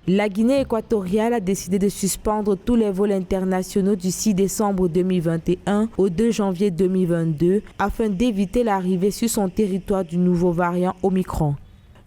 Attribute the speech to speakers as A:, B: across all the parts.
A: La Guinée équatoriale a décidé de suspendre tous les vols internationaux du 6 décembre 2021 au 2 janvier 2022 afin d'éviter l'arrivée sur son territoire du nouveau variant Omicron.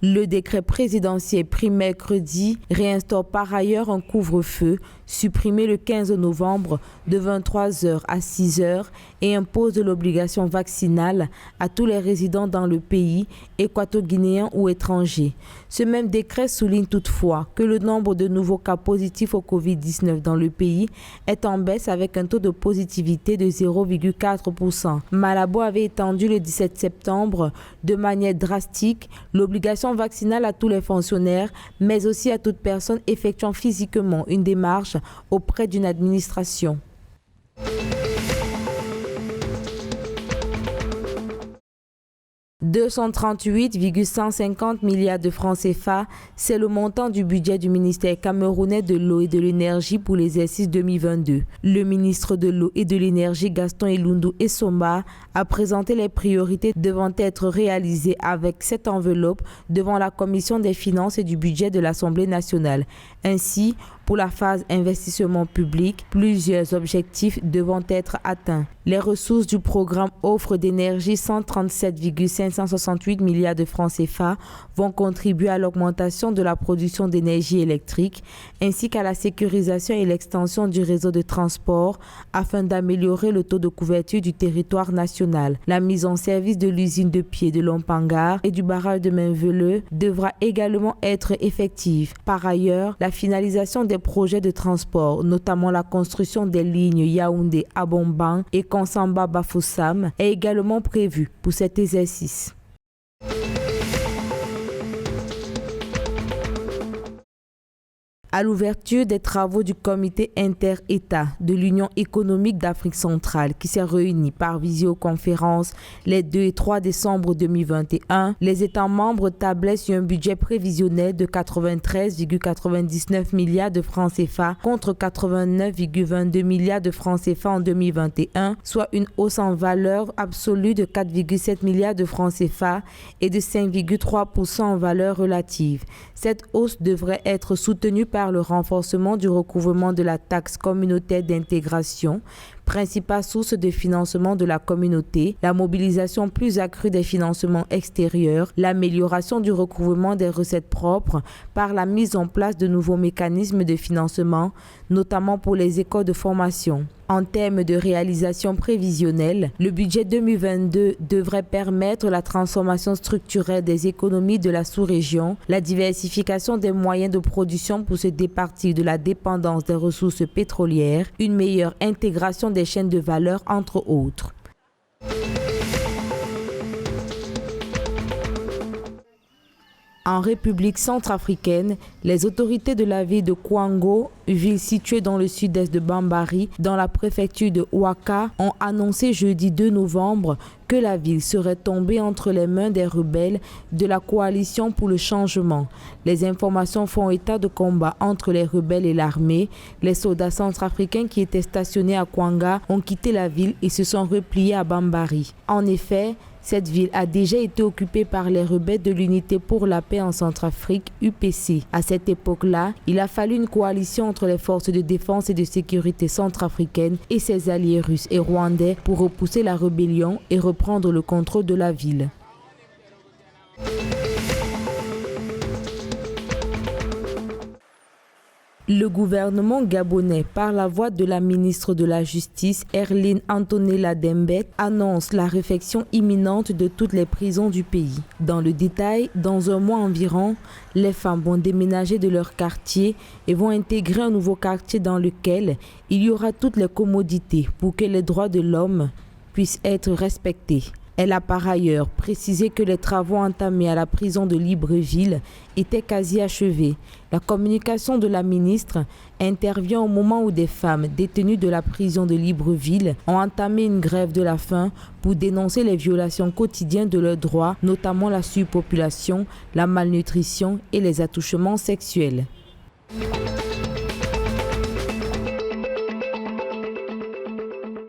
A: Le décret présidentiel pris mercredi réinstaure par ailleurs un couvre-feu supprimé le 15 novembre de 23h à 6h et impose l'obligation vaccinale à tous les résidents dans le pays, équato-guinéens ou étrangers. Ce même décret souligne toutefois que le nombre de nouveaux cas positifs au Covid-19 dans le pays est en baisse avec un taux de positivité de 0,4%. Malabo avait étendu le 17 septembre de manière drastique l'obligation vaccinale à tous les fonctionnaires, mais aussi à toute personne effectuant physiquement une démarche auprès d'une administration. « 238,150 milliards de francs CFA, c'est le montant du budget du ministère camerounais de l'eau et de l'énergie pour l'exercice 2022. Le ministre de l'eau et de l'énergie, Gaston Elundou Essomba, a présenté les priorités devant être réalisées avec cette enveloppe devant la Commission des finances et du budget de l'Assemblée nationale. Ainsi, pour la phase investissement public, plusieurs objectifs devront être atteints. Les ressources du programme offre d'énergie 137,568 milliards de francs CFA vont contribuer à l'augmentation de la production d'énergie électrique ainsi qu'à la sécurisation et l'extension du réseau de transport afin d'améliorer le taux de couverture du territoire national. La mise en service de l'usine de pied de Lompangar et du barrage de Mainveleux devra également être effective. Par ailleurs, la finalisation des projets de transport, notamment la construction des lignes Yaoundé-Abomban et Kansamba-Bafoussam, est également prévue pour cet exercice. À l'ouverture des travaux du comité inter-État de l'Union économique d'Afrique centrale qui s'est réuni par visioconférence les 2 et 3 décembre 2021, les États membres tablaient sur un budget prévisionnel de 93,99 milliards de francs CFA contre 89,22 milliards de francs CFA en 2021, soit une hausse en valeur absolue de 4,7 milliards de francs CFA et de 5,3% en valeur relative. Cette hausse devrait être soutenue par le renforcement du recouvrement de la taxe communautaire d'intégration, principale source de financement de la communauté, la mobilisation plus accrue des financements extérieurs, l'amélioration du recouvrement des recettes propres par la mise en place de nouveaux mécanismes de financement, notamment pour les écoles de formation. En termes de réalisation prévisionnelle, le budget 2022 devrait permettre la transformation structurelle des économies de la sous-région, la diversification des moyens de production pour se départir de la dépendance des ressources pétrolières, une meilleure intégration des chaînes de valeur, entre autres. En République centrafricaine, les autorités de la ville de Kouango, ville située dans le sud-est de Bambari, dans la préfecture de Ouaka, ont annoncé jeudi 2 novembre que la ville serait tombée entre les mains des rebelles de la coalition pour le changement. Les informations font état de combats entre les rebelles et l'armée. Les soldats centrafricains qui étaient stationnés à Kouanga ont quitté la ville et se sont repliés à Bambari. En effet, cette ville a déjà été occupée par les rebelles de l'Unité pour la paix en Centrafrique, UPC. À cette époque-là, il a fallu une coalition entre les forces de défense et de sécurité centrafricaines et ses alliés russes et rwandais pour repousser la rébellion et reprendre le contrôle de la ville. Le gouvernement gabonais, par la voix de la ministre de la Justice, Herline Antonella Dembet, annonce la réfection imminente de toutes les prisons du pays. Dans le détail, dans un mois environ, les femmes vont déménager de leur quartier et vont intégrer un nouveau quartier dans lequel il y aura toutes les commodités pour que les droits de l'homme puissent être respectés. Elle a par ailleurs précisé que les travaux entamés à la prison de Libreville étaient quasi achevés. La communication de la ministre intervient au moment où des femmes détenues de la prison de Libreville ont entamé une grève de la faim pour dénoncer les violations quotidiennes de leurs droits, notamment la surpopulation, la malnutrition et les attouchements sexuels.